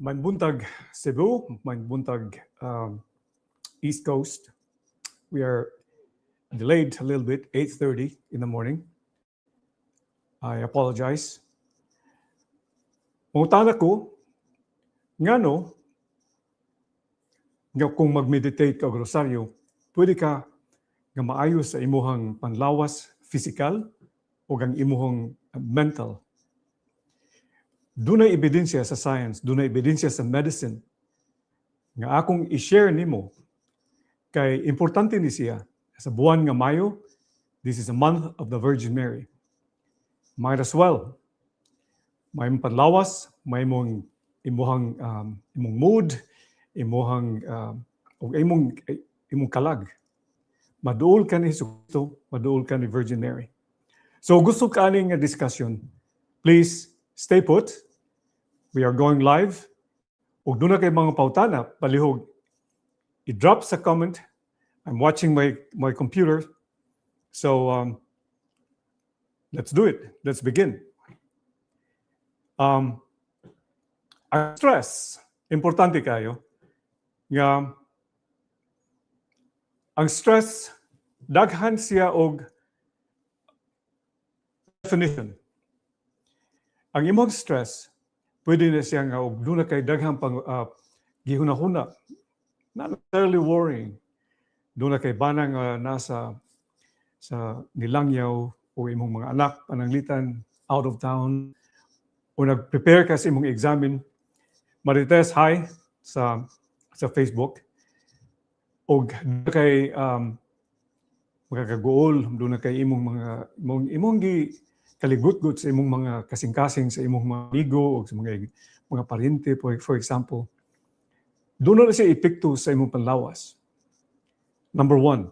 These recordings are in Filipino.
May buntag Cebu, may buntag East Coast. We are delayed a little bit, 8:30 in the morning. I apologize. Mungutana ko, ngano, nga kung mag-meditate ka og rosaryo, pwede ka nga maayos sa imuhang panlawas physical o ang imuhang mental. Dunay ebidensya sa science, dunay ebidensya sa medicine nga akong i-share nimo kay importante ni siya sa buwan nga Mayo. This is a month of the Virgin Mary. Might as well. May panlawas, may imong mood, imong kalag. Maduol ka ni Jesucristo, maduol ka ni Virgin Mary. So gusto ka aning discussion, please stay put. We are going live. Ug doon na kay mga pautana, palihog, i-drop sa comment. I'm watching my computer. So let's do it. Let's begin. Ang stress, importante kayo. Nga, ang stress, daghan siya og definition. Ang imong stress, pwede na siya nga og doon na kay daghang pang gihuna-huna. Not necessarily worrying. Doon na kay banang nasa sa nilangyaw o imong mga anak pananglitan out of town o nag-prepare ka sa imong examen. Marites, hi sa Facebook. O doon na kay magkakagool, doon na kay imong kaligut-gut sa imong mga kasing-kasing, sa imong mga amigo o sa mga pariente, for example. Doon na siya epekto sa imong panlawas. Number 1,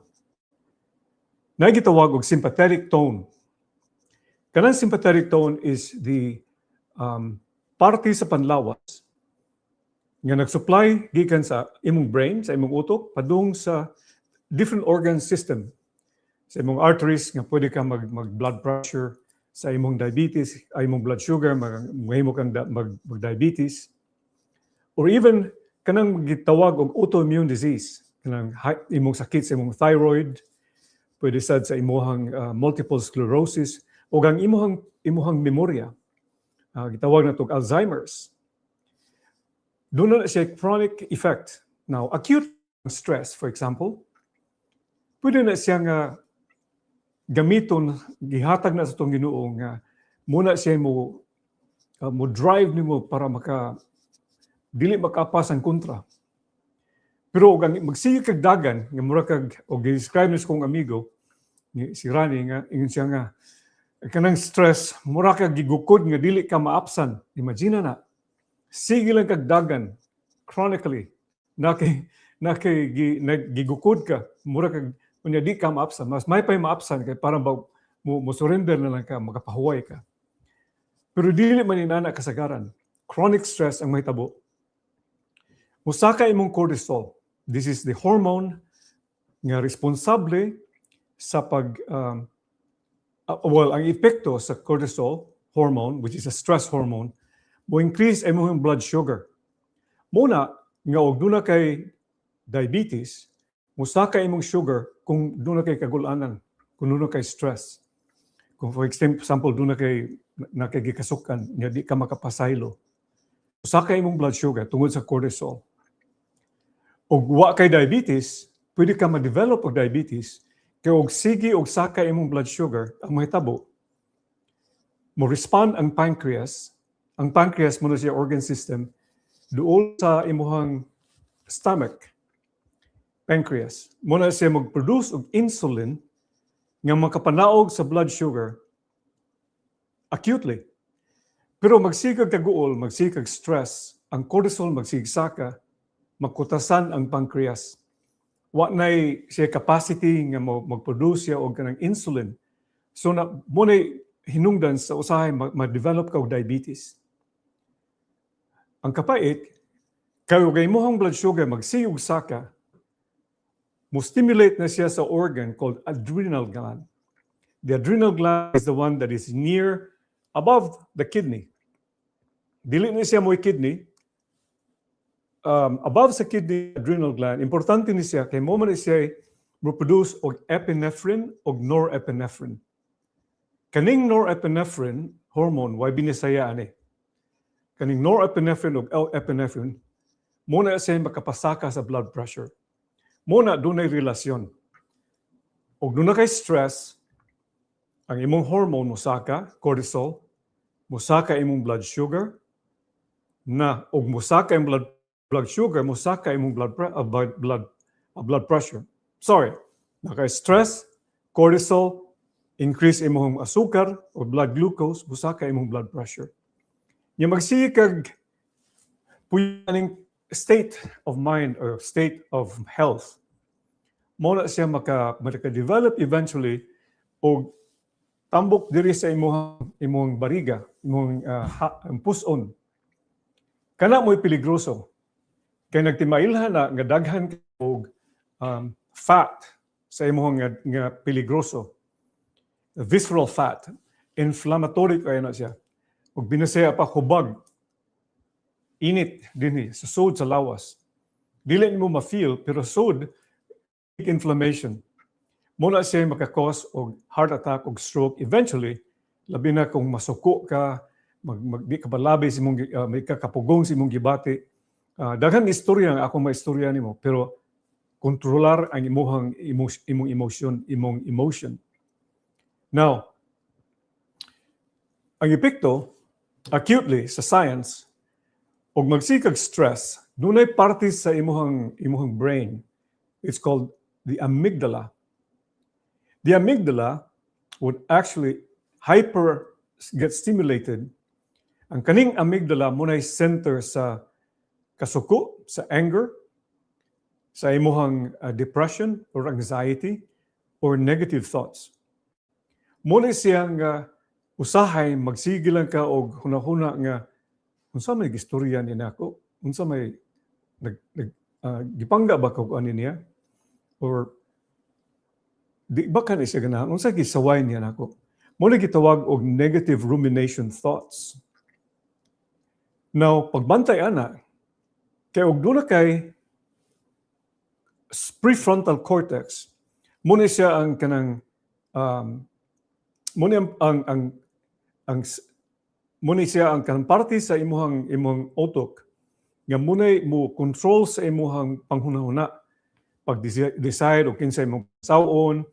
nagitawag og sympathetic tone. Kanang sympathetic tone is the parte sa panlawas nga nag-supply gikan sa imong brain, sa imong utok, padung sa different organ system. Sa imong arteries nga pwede ka mag-blood pressure, sa imong diabetes, imong blood sugar, mahimo kang mag-diabetes. Or even, kanang gitawag og autoimmune disease, kanang imong sakit sa imong thyroid, pwede sad sa imong multiple sclerosis, o ang imong memorya. Gitawag na itong Alzheimer's. Doon na siya chronic effect. Now, acute stress, for example, pwede na siya nga gamiton, gihatag na sa itong Ginoo nga muna siya mo drive nimo para dili makapas ang kontra. Pero magsige kag dagan nga mura kag og describe ni kong amigo si Rani nga ingon siya nga kanang stress mura kag gigukod nga dili ka maapsan. Imagine na sige lang kag dagan chronically gigukod ka mura kag kunya di ka maapsan, mas may pa'y maapsan kay parang mo surrender na lang ka, makapahuway ka. Pero dili man inana kasagaran. Chronic stress ang mahitabo. Musaka imong cortisol. This is the hormone nga responsable sa ang epekto sa cortisol hormone, which is a stress hormone, mo increase imong blood sugar. Muna, nga og duna kay diabetes, musaka imong sugar kung doon na kay kagulanan, kung doon na kay stress. Kung for example, doon na kay nakagikasukan, nga di ka makapasaylo. Musaka imong blood sugar tungod sa cortisol. O wa kay diabetes, pwede ka ma-develop og diabetes, kay og sige og saka imong blood sugar, ang mahitabo, mo respond ang pancreas. Ang pancreas mo na siya organ system, doon sa imuhang stomach, pancreas. Muna siya mag-produce og insulin nga makapanaog sa blood sugar acutely. Pero magsigag kaguol, magsigag stress, ang cortisol magsigsaka, magkutasan ang pancreas. Wa nay siya capacity nga mag-produce siya og kanang insulin. So muna hinungdan sa usahay ma-develop ka og diabetes. Ang kapait, kayo gay mohang blood sugar magsiyog saka, mo stimulate na siya sa organ called adrenal gland. The adrenal gland is the one that is above the kidney. Dili na siya mo'y kidney, above sa kidney adrenal gland, importante ni siya kay mo man siya reproduce og epinephrine og norepinephrine. Kaning norepinephrine hormone why binisaya ani. Kaning norepinephrine og epinephrine muna siya makapasaka sa blood pressure. Muna dunay relasyon. Og doon na kay stress, ang imong hormone musaka, cortisol, musaka imong blood sugar, og musaka imong blood sugar, musaka imong blood pressure. Sorry, nakay stress, cortisol, increase imong asukar o blood glucose, musaka imong blood pressure. Yung magsige kag puyaning state of mind or state of health, muna siya maka-develop eventually o tambok diri sa imong bariga, imong puson. Kana mo'y peligroso. Kay nagtimailhan na nga daghan og fat sa imong nga peligroso. Visceral fat, inflammatory kaya na siya. Ug binasaya pa hubag, init dinhi sa sud sa lawas. Dili nimo ma-feel pero sud inflammation. Muna siya makakos og heart attack og stroke eventually, labi na kung masuko ka, di ka balabi sa imong may kakapugong sa imong gibati. Daghan istorya ang akong maistorya nimo pero kontrolar ang imong emotion. Now, ang epekto acutely sa science og magsikag stress, dunay parte sa imong brain. It's called the amygdala. The amygdala would actually get stimulated. Ang kaning amygdala munay center sa kasuko, sa anger, sa imong depression or anxiety or negative thoughts. Muna siyang usahay magsigilan ka og hunahuna nga unsa may gistorya ni nako, unsa may gipangga ba ko ani niya or di ba kan siya ganahan unsa gisaway niya nako. Muna gitawag og negative rumination thoughts. Now pagbantay ana kay og duna kay prefrontal cortex, muna siya ang kanang muna siya ang kanang parte sa imong utok nga munay mo control sa imong panghunahuna pag-decide o kinsay imong sawon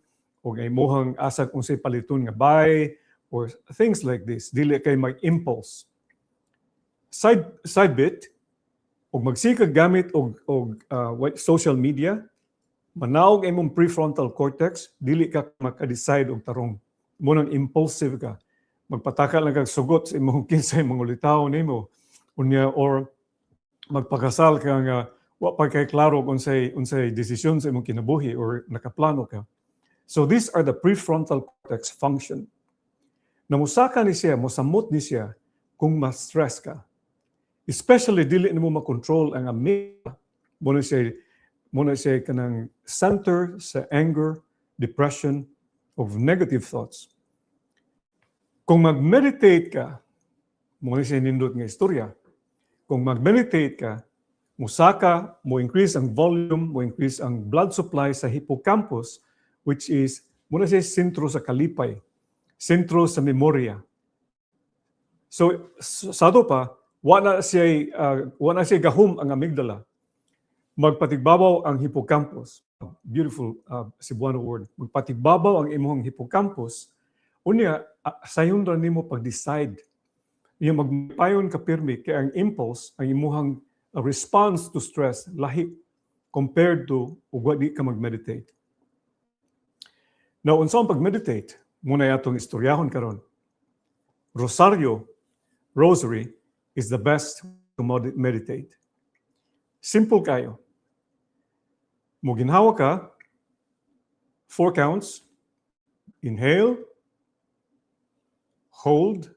o imong asag unsay paliton nga buy or things like this. Dili kay mag-impulse. Side bit, og magsikag gamit og social media, manawag imong prefrontal cortex, dili ka maka-decide og tarong. Munang impulsive ka. Magpataka lang kag sugot sa imong kinsay mga ulitaw nimo. Unya or magpakasal ka nga wa pa kay klaro kung unsay desisyon sa imong kinabuhi or nakaplano ka. So these are the prefrontal cortex function. Namusaka ni siya, mosamot ni siya kung ma-stress ka. Especially dili nimo makontrol ang amygdala. Muna siya kanang center sa anger, depression, of negative thoughts. Kung mag-meditate ka, muna siya nindot nga istorya. Kung mag-meditate ka, musaka, mo increase ang volume, mo increase ang blood supply sa hippocampus, which is, muna siya sentro sa kalipay, sentro sa memorya. So, sado pa, wala siya gahum ang amygdala. Magpatigbabaw ang hippocampus. Beautiful Cebuano word. Magpatigbabaw ang imong hippocampus. Unya, sayon ra nimo pag-decide. Yung magpayon ka pirmi kay ang impulse, ang imong response to stress lahi compared to ug di ka mag-meditate. Now, unsa ang pag-meditate? Muna yatong istoryahon karon. Rosary is the best to meditate. Simple kayo. Muginhawa ka, 4 counts, inhale, hold,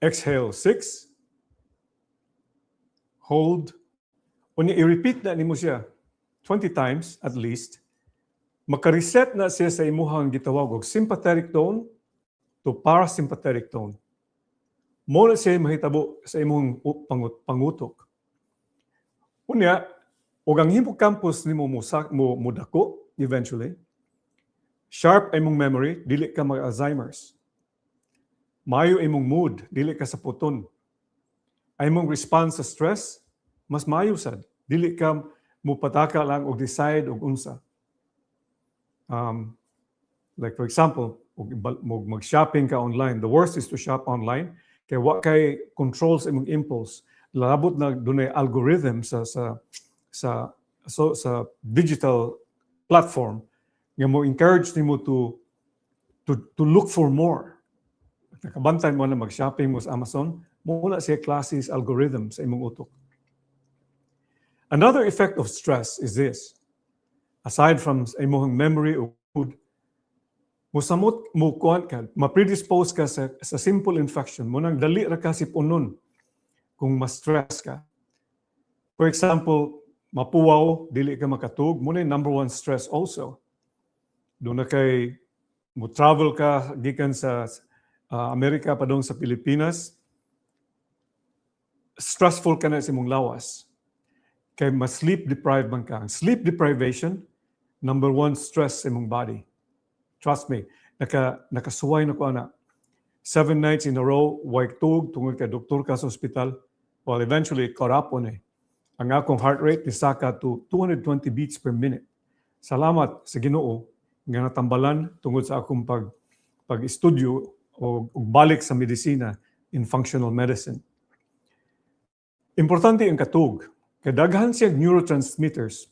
exhale 6, hold, unya i-repeat na nimo siya 20 times at least, maka-reset na siya sa imuhang gitawag og sympathetic tone to parasympathetic tone. Mo na siya mahitabo sa imong pangutok. Unya, ug ang hippocampus nimo mo dako eventually. Sharp ay mong memory, dili ka mag-Alzheimer's. Mayo ay mong mood, dili ka sa puton. Ay mong response sa stress, mas mayo sad. Dili ka mupataka lang og decide og unsa. Like for example, mag-shopping ka online. The worst is to shop online. Kaya wa kay controls imong impulse. Labot na dunay algorithm sa digital platform nga mo encourage nimo to look for more. Nakabantay mo na mag-shopping mo sa Amazon, muna siya classes algorithm sa imong utok. Another effect of stress is this. Aside from imong memory o mood, musamot mo kuan ka, ma-predispose ka sa simple infection, munang dali ra ka sipunon kung ma-stress ka. For example, mapuwaw, dili ka makatug, muna yung number one stress also. Doon na kay mo travel ka gikan sa Amerika pa doon sa Pilipinas, stressful ka na sa imong lawas. Kay mas sleep deprived man ka. Sleep deprivation, number one stress sa imong body. Trust me, nakasuway na ko ana. 7 nights in a row, wag tug, tungod ka doktor ka sa ospital. Well, eventually, karapon eh. Ang akong heart rate ni saka to 220 beats per minute. Salamat sa Ginoo nga natambalan tungod sa akong pag-estudyo o balik sa medisina in functional medicine. Importante ang katug. Kay daghan siya neurotransmitters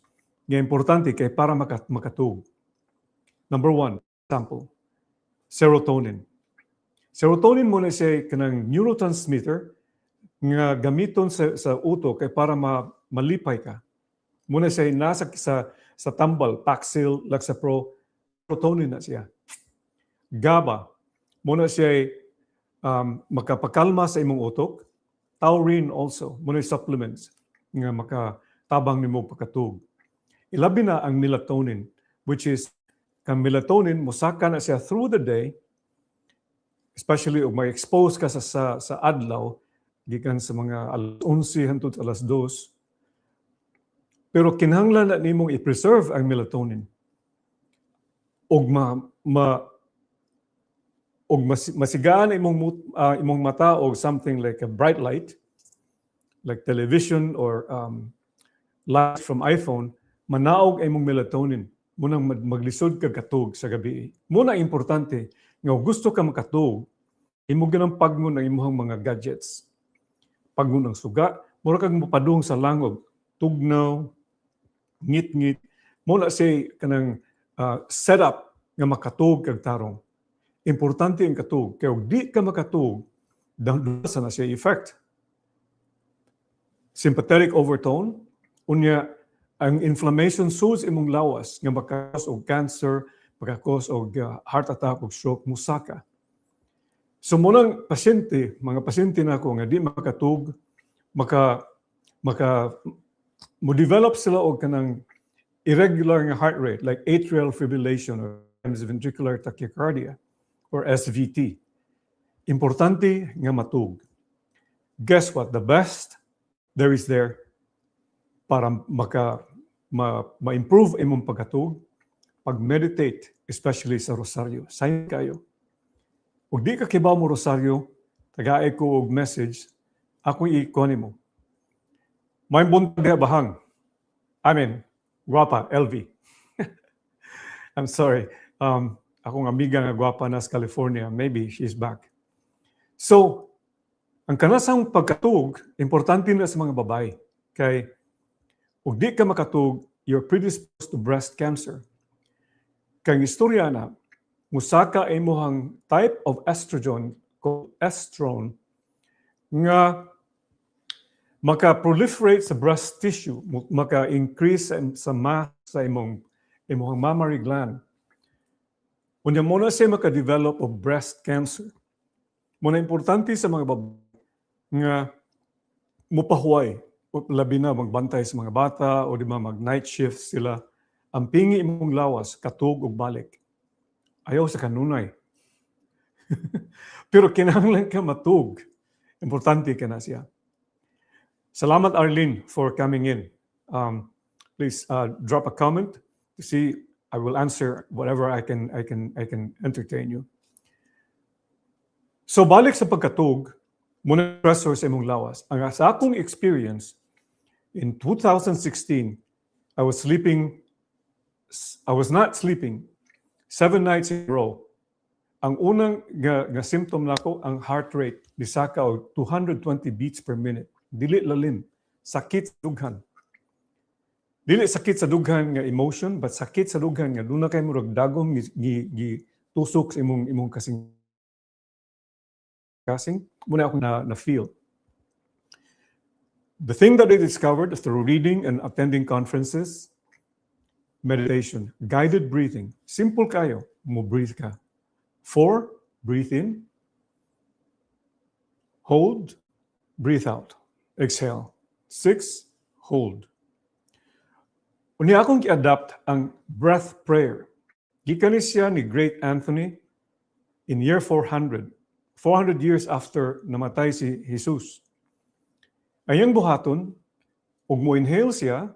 nga importante kay para makatug. Number one, example, serotonin. Serotonin muna siya kanang neurotransmitter nga gamiton sa utok kay para malipay ka. Muna siya nasa sa tambal, Paxil, Lexapro, serotonin na siya. GABA, muna siya makapakalma sa imong utok. Taurine also, muna supplements nga makatabang nimo pagkatug. Ilabi na ang melatonin, which is kang melatonin mosaka na siya through the day, especially ug ma-expose ka sa adlaw gikan sa mga alas 11 hangtod alas 2. Pero kinahanglan na nimong i-preserve ang melatonin. Og masigaan imong mata og something like a bright light, like television or light from iPhone, manaog imong melatonin. Munang maglisod ka katug sa gabi. Muna importante nga gusto ka makatug, imo ganang pagmo ng imong mga gadgets. Pagmo ng suga, mura kag mopadung sa langog, tugnaw, ngit-ngit, muna say kanang setup nga makatug kag tarong. Importante ang katug. Kaya di ka makatug, sa na siya effect. Sympathetic overtone, unya ang inflammation sus imong lawas nga makakos og cancer, makakos og heart attack og stroke, musaka. So munang mga pasyente nako nga di makatug, mo develop sila og kanang irregular nga heart rate like atrial fibrillation or ventricular tachycardia or SVT. Importante nga matug. Guess what? The best there is there para ma-improve imong pagkatug, pag-meditate, especially sa rosaryo. Sign kayo. Ug di ka kibaw mo rosaryo, tagaay ko og message, ako i-kunin mo. May buntag bahang. Guwapa, LV. I'm sorry. Akong amiga nga guwapa na sa California, maybe she's back. So, ang kanasang pagkatug, importante na sa mga babae. Kay, ug di ka makatug, you're predisposed to breast cancer. Kang istorya na, musaka ay mohang type of estrogen called estrone nga maka-proliferate sa breast tissue, maka-increase sa mass sa imong mammary gland. Unya muna siya maka-develop of breast cancer. Muna importante sa mga babae nga mupahuway, labi na magbantay sa mga bata o di ba mag-night shift sila, ang pingi imong lawas, katug o balik. Ayaw sa kanunay. Pero kinahanglan ka matug. Importante ka na siya. Salamat Arlene for coming in. please drop a comment to see. I will answer whatever I can entertain you. So balik sa pagkatug, muna stressor sa imong lawas. Ang sa akong experience, in 2016, I was not sleeping 7 nights in a row. Ang unang nga symptom nako ang heart rate bisaka og 220 beats per minute. Dili lalim, sakit sa dughan. Dili sakit sa dughan nga emotion, but sakit sa dughan nga duna kay murag dagom gi tusok sa imong kasing muna ako na feel. The thing that I discovered after reading and attending conferences, meditation, guided breathing. Simple kayo, mo breathe ka. 4, breathe in. Hold, breathe out. Exhale. 6, hold. Unya akong i-adapt ang breath prayer. Gikan siya ni Great Anthony in year 400 years after namatay si Jesus. Ayang buhaton, ug mo inhale siya,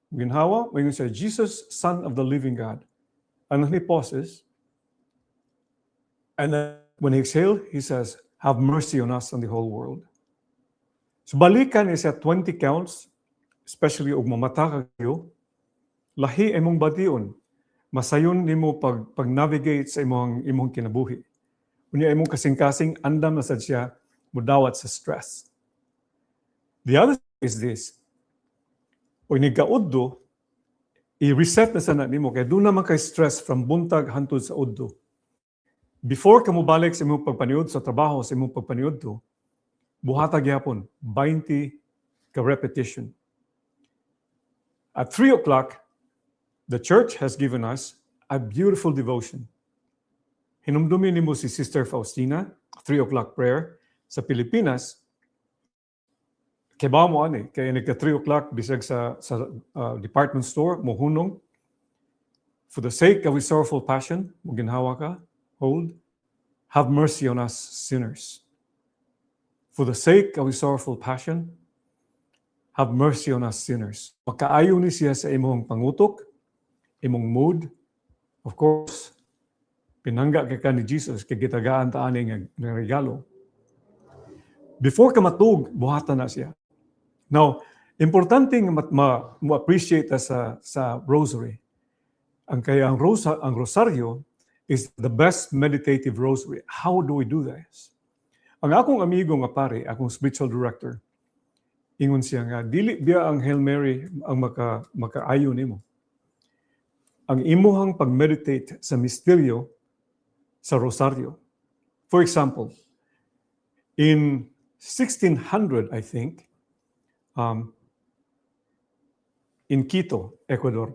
ginhawa, mayon siya, Jesus, Son of the Living God. And he pauses, and then when he exhales, he says, have mercy on us and the whole world. So balikan siya 20 counts, especially ug mamata kayo, lahi imong bation, masayon nimo pag-navigate sa imong kinabuhi. Unya imong kasing-kasing andam na sad siya mudawat sa stress. The other thing is this. O nigkauddo, i-reset na sana nimo kay doon naman kay stress from buntag hantod sa uddo. Before ka mobalik sa imong pagpaniud sa trabaho, sa imong pagpaniud to, buhatag yapon 20 ka repetition. At 3 o'clock, the church has given us a beautiful devotion. Hinumdumi nimo si Sister Faustina, 3 o'clock prayer. Sa Pilipinas, kaya ba mo ani? Kaya nagka 3 o'clock, bisag sa department store, mohunong. For the sake of his sorrowful passion, muginhawa ka, hold, have mercy on us sinners. For the sake of his sorrowful passion, have mercy on us sinners. Makaayo ni siya sa imong pangutok, imong mood. Of course, pinangga ka ni Jesus, kay gitagaan ta ani nga regalo. Before ka matug, buhatan na siya. Now, importante nga ma-appreciate sa rosary. Ang rosaryo is the best meditative rosary. How do we do this? Ang akong amigo nga pare, akong spiritual director, ingon siya nga, dili biya ang Hail Mary ang makaayo nimo. Ang imuhang pag-meditate sa misteryo sa rosaryo. For example, in 1600, I think, in Quito, Ecuador,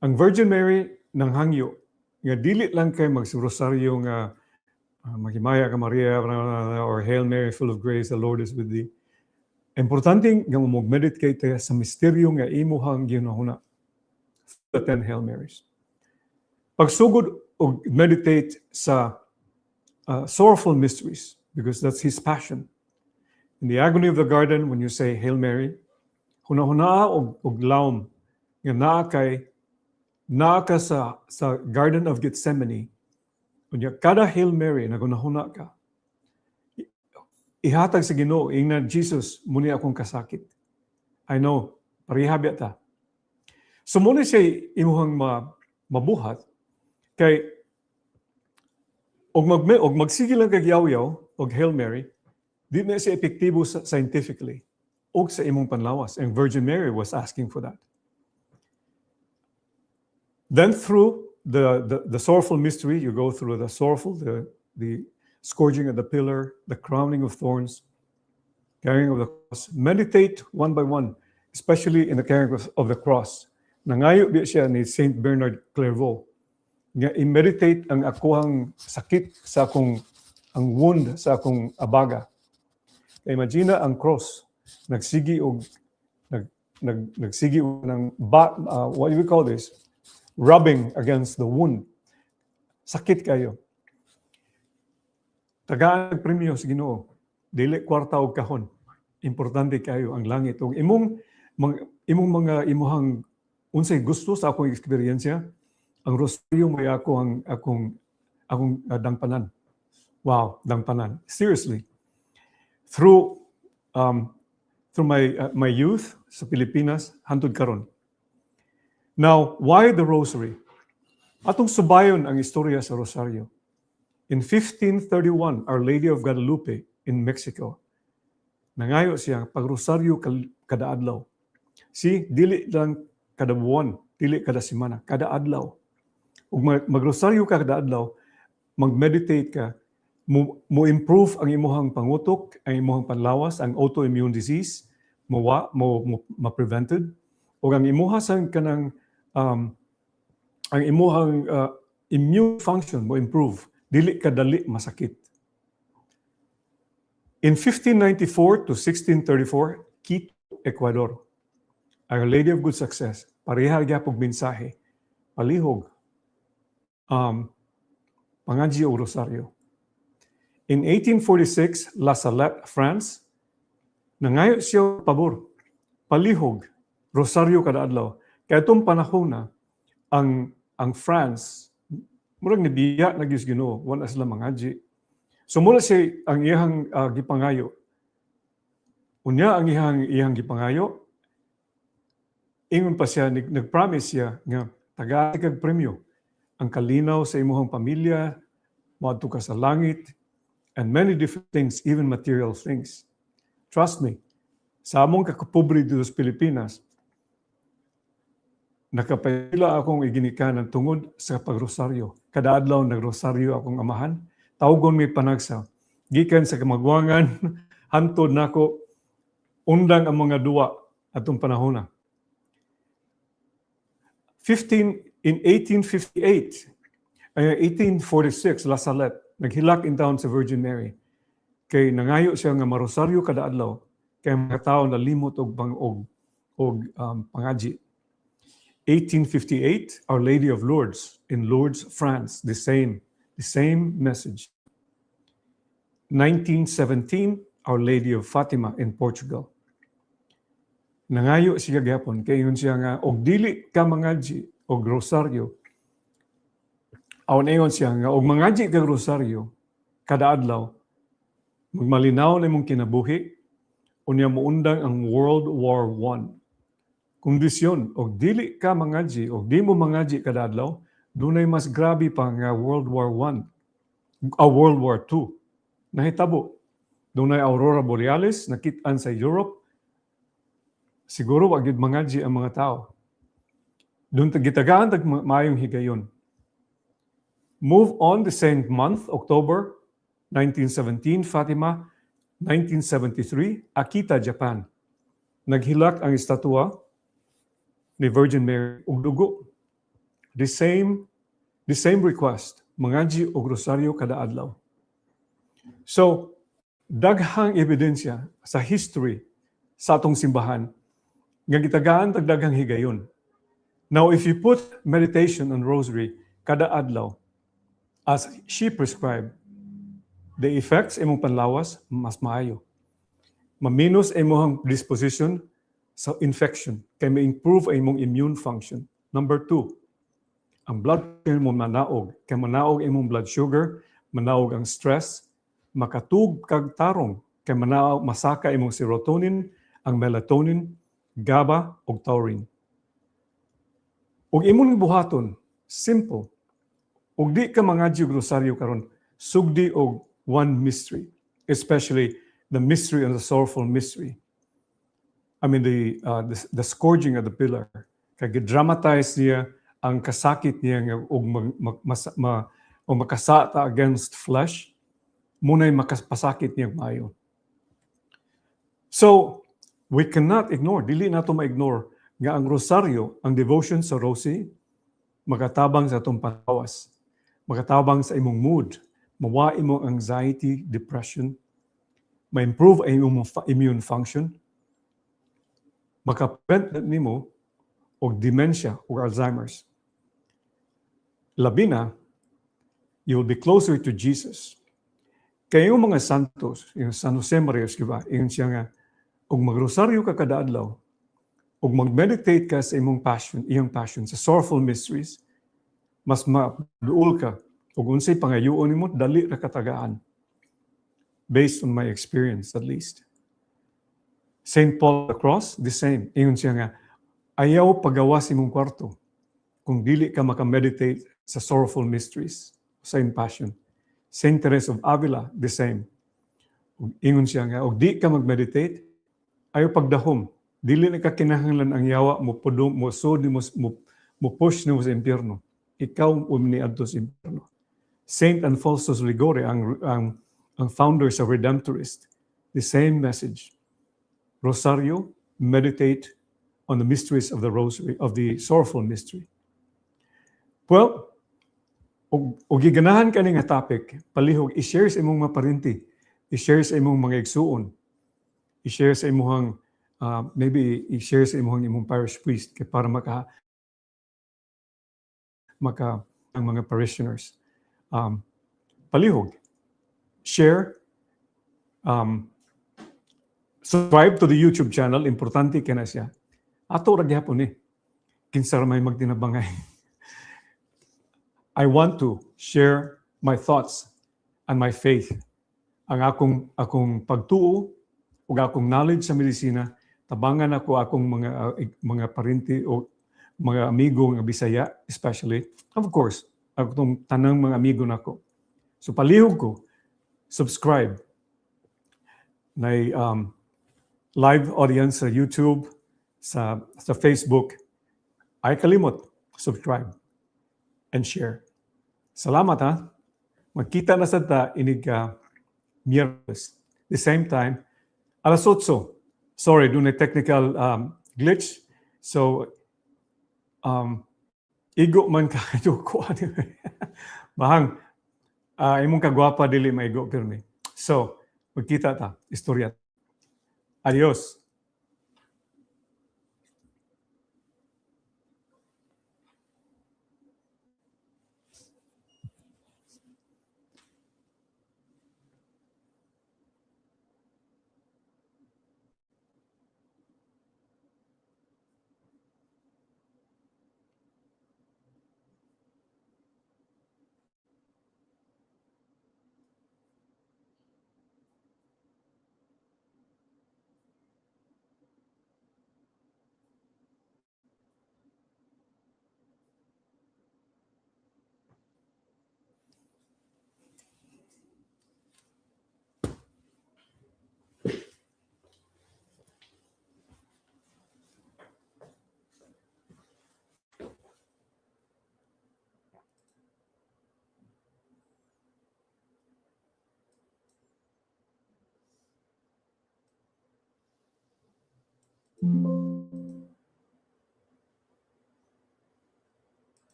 ang Virgin Mary nanghangyo nga dili lang kay magsirosaryo nga Maghimaya ka Maria or Hail Mary full of grace, the Lord is with thee. Importante nga mag-meditate kay sa misteryo nga imuhang ginahuna. The 10 Hail Marys. Pagsugod o meditate sa sorrowful mysteries, because that's his passion. In the agony of the garden, when you say Hail Mary, hunahuna og laom nga naa ka sa Garden of Gethsemane. Kunya kada Hail Mary na gunahuna ka, ihatag sa Ginoo ingnan, Jesus, muni akong kasakit. I know, parihab ta. So muna siya imuhang mabuhat kay og magsige lang kag yaw-yaw og Hail Mary, di na siya epektibo scientifically og sa imong panlawas. And Virgin Mary was asking for that. Then through the sorrowful mystery, you go through the sorrowful, the scourging of the pillar, the crowning of thorns, carrying of the cross. Meditate one by one, especially in the carrying of the cross. Nangayo biya siya ni Saint Bernard Clairvaux nga i-meditate ang akohang sakit sa akong ang wound sa akong abaga. Imagine ang cross nagsigi og nagsigi ng what do we call this? Rubbing against the wound. Sakit kayo. Tagaan premyo sa Ginoo. Dili kwarta og kahon. Importante kayo ang langit. Ug imong imong mga imuhang unsay gusto sa akong eksperyensya, ang rosaryo may akong dangpanan. Wow, dangpanan. Seriously. Through my youth sa Pilipinas hangtod karon. Now, why the rosary? Atong subayon ang istorya sa rosaryo. In 1531, Our Lady of Guadalupe in Mexico, nangayo siya pag rosaryo kada adlaw. Dili lang kada buwan, dili kada semana, kada adlaw. Ug magrosaryo ka kada adlaw, mag-meditate ka, mo improve ang imuhang pangutok, ang imuhang panlawas, ang autoimmune disease, ma-prevented, o ang imuha sang kanang ang imuhang immune function mo improve, dili kadali masakit. In 1594 to 1634, Quito, Ecuador, Our Lady of Good Success, pareha gyapon mensahe, palihog, pangadyo o rosaryo. In 1846, La Salette, France, nangayo siya pabor, palihog, rosaryo kada adlaw. Kaya itong panahon na, ang France, murag nibiya na Ginoo, wala sila mangadji. So mula siya ang iyang gipangayo. Unya ang iyang gipangayo, ingon pa siya, nag-promise siya nga taga-kag premyo ang kalinaw sa imuhang pamilya, maadto ka sa langit, and many different things, even material things. Trust me, sa among kakapobre dito sa Pilipinas, nakapayla akong iginikanan tungod sa pagrosaryo. Kada adlaw nagrosaryo akong amahan, tawgon may panagsa. Gikan sa kamagwangan, hantod nako, undang ang mga duwa atong panahon na. In 1858, 1846, La Salette, naghilak in town sa Virgin Mary. Kay nangayo siya nga marosaryo kada adlaw, kay mga tao na limot og pangadji. 1858, Our Lady of Lourdes in Lourdes, France, the same message. 1917, Our Lady of Fatima in Portugal. Nangayo siya gyapon kay ingon siya nga og dili ka mangadji og rosaryo. Aw ingon siya nga og mangadji ka rosaryo kada adlaw magmalinaw na imong kinabuhi unya moundang ang World War I. Kondisyon og dili ka mangadji og di mo mangadji kada adlaw, dunay mas grabe pa nga World War World War II. Nahitabo. Dunay aurora borealis nakit-an sa Europe. Siguro wag gid mangadji ang mga tao. Doon gitagaan tag maayong higayon. Move on the same month, October 1917, Fatima. 1973, Akita, Japan. Naghilak ang estatwa ni Virgin Mary ug dugo. The same request, mangadji og rosaryo kada adlaw. So, daghang ebidensya sa history sa atong simbahan nga gitagaan tag daghang higayon. Now, if you put meditation on rosary kada adlaw as she prescribed, the effects imong panlawas mas maayo. Maminos imong disposition sa infection kay ma-improve imong immune function. Number 2, ang blood sugar mo manaog. Kay manaog imong blood sugar, manaog ang stress, makatug kag tarong kay manaog masaka imong serotonin, ang melatonin, GABA ug taurine. Ug imong buhaton, simple. Ug di ka mangadji og rosaryo karon, sugdi og one mystery, especially the mystery and the sorrowful mystery. I mean the scourging of the pillar. Kay gidramatize niya ang kasakit niya nga og makasata against flesh, munay makapasakit niya maayo. So, we cannot ignore, dili nato ma-ignore nga ang rosaryo, ang devotion sa rosary, makatabang sa atong panlawas, makatabang sa imong mood, mawa imong anxiety, depression, ma-improve ang imong immune function, makaprevent nimo og dementia or Alzheimer's. Labi na, you will be closer to Jesus. Kaya yung mga santos, yung San Jose Maria Escrivá, yung siya nga, kung magrosaryo ka kada adlaw, ug mag-meditate ka sa iyong passion, sa sorrowful mysteries, mas maduol ka. Ug unsay pangayoon nimo, dali ra katagaan. Based on my experience, at least. St. Paul the Cross, the same. Ingon siya nga, ayaw pagawas imong kwarto kung dili ka makameditate sa sorrowful mysteries, sa passion. St. Teresa of Avila, the same. Ingon siya nga, og di ka mag-meditate, ayaw pagdahom. Dili na ka kinahanglan ang yawa mo pudong mo sud mo push nimo sa impyerno. Ikaw umni adto sa impyerno. Saint Alfonso Ligore, ang founder sa Redemptorist, the same message. Rosario, meditate on the mysteries of the rosary, of the sorrowful mystery. Well, og giganahan ka nga topic, palihog, i-share sa imong maparinti, i-share sa imong mga igsuon, i-share sa imong maybe i-share sa imong parish priest para maka ang mga parishioners. Palihog, share, subscribe to the YouTube channel, importante ka na siya. Ato ra gyapon kinsa may magtinabangay. I want to share my thoughts and my faith. Ang akong pagtuo ug akong knowledge sa medisina, tabangan ako akong mga parinti o mga amigo nga Bisaya, especially, of course, akong tanang mga amigo nako. So palihog ko, subscribe. May live audience sa YouTube, sa Facebook. Ay kalimot, subscribe and share. Salamat ha. Magkita na sa ta inig Miyerkules. The same time, alas 8. Sorry, doon na technical glitch. So, igo man ka ko. Bahang, imong kagwapa dili maigo pirmi. So, magkita ta, istorya. Adios.